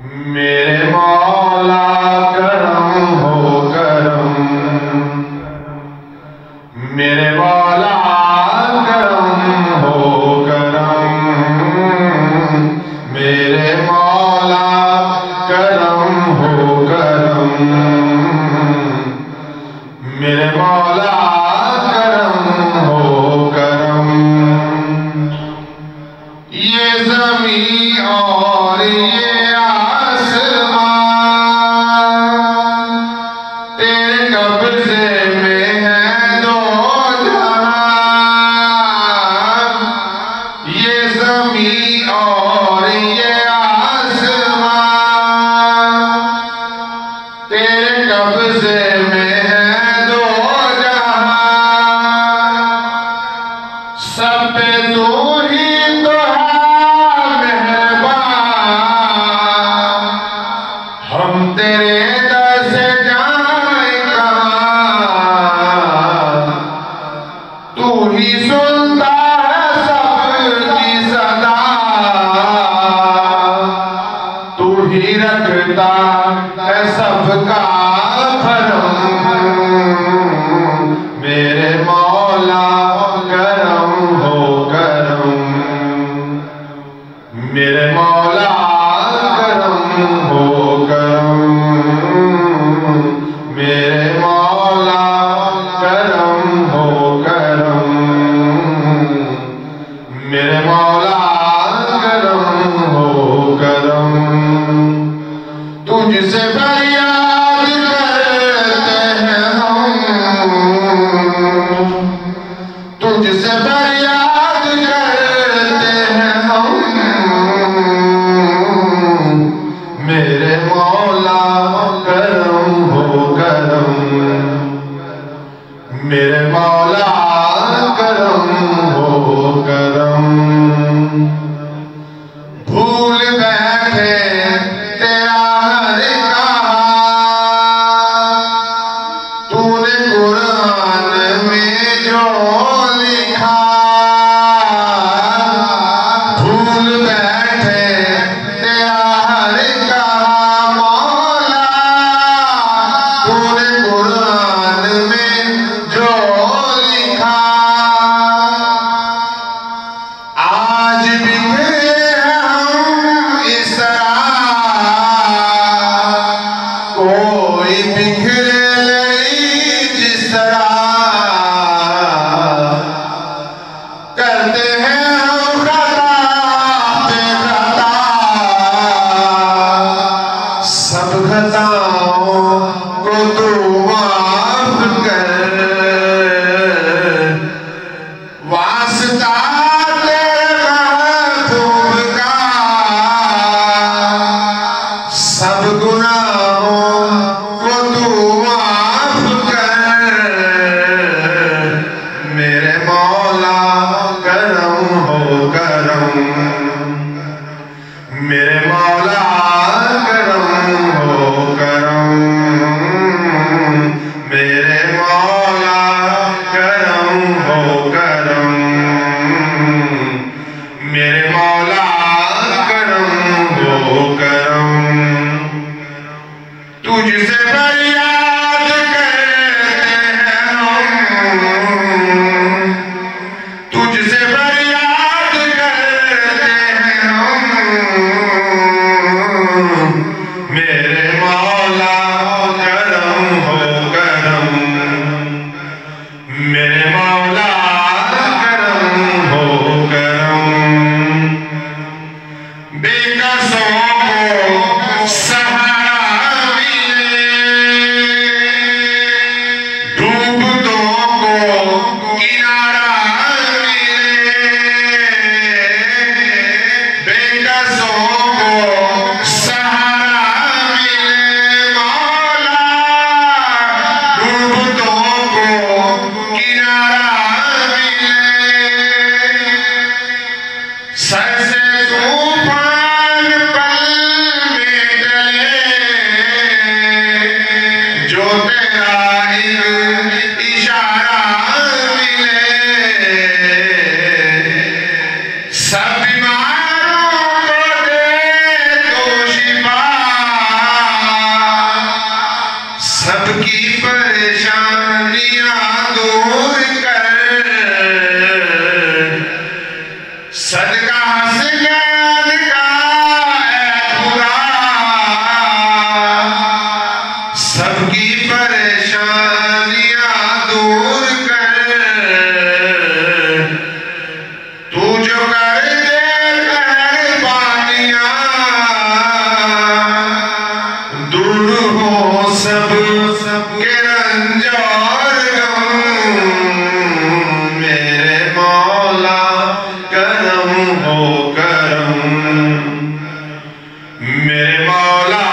मेरे मौला करम हो करम, मेरे मौला करम हो करम, मेरे मौला करम हो करम, मेरे मौला करम हो करम। ये ज़मीं और ये आसमां तेरे कब्ज़े में है दो जहां। ये ज़मीं और ये आसमां तेरे कब्ज़े में है दो जहां। सब पे तू ही तो है मेहरबान, हम तेरे दर से जाए कहाँ। तू ही सुनता है सबकी सदा, तू ही रखता है सबका भरम। मेरे मौला करम हो करम, मेरे मौला करम हो करम, मेरे मौला करम हो करम, मेरे मौला करम हो करम। तुझसे फरियाद करते हैं हम, तुझसे फरियाद करते हैं हम। मेरे मौला करम हो करम, मेरे मौला करम हो करम। भूल बैठे तेरा हर कहा, तूने कुरान में जो लिखा। भूल बैठे तेरा हर कहा मौला, तूने कुरान में जो लिखा। आज बिखरे हम इस तरह, कोई बिखरे नहीं जिस तरह। करते हैं हम खता पे खता, सब खताओं को तू माफ कर। वास्ता तेरे महबूब का, सब गुनाहों को तू माफ कर। मेरे मौला करम हो करम, मेरे मौला करम हो करम, मेरे मौला करम हो करम, मेरे मौला करम हो करम। तुझसे फरियाद करते हैं हम, तुझसे फरियाद करते हैं हम। मेरे मौला करम हो करम, मेरे मौला करम हो करम। बेकसों को सहारा मिले, डूबतों को किनारा मिले। बेकसों को सहारा मिले मौला, डूबतों को किनारा मिले। सर से तूफान पल मेरे मौला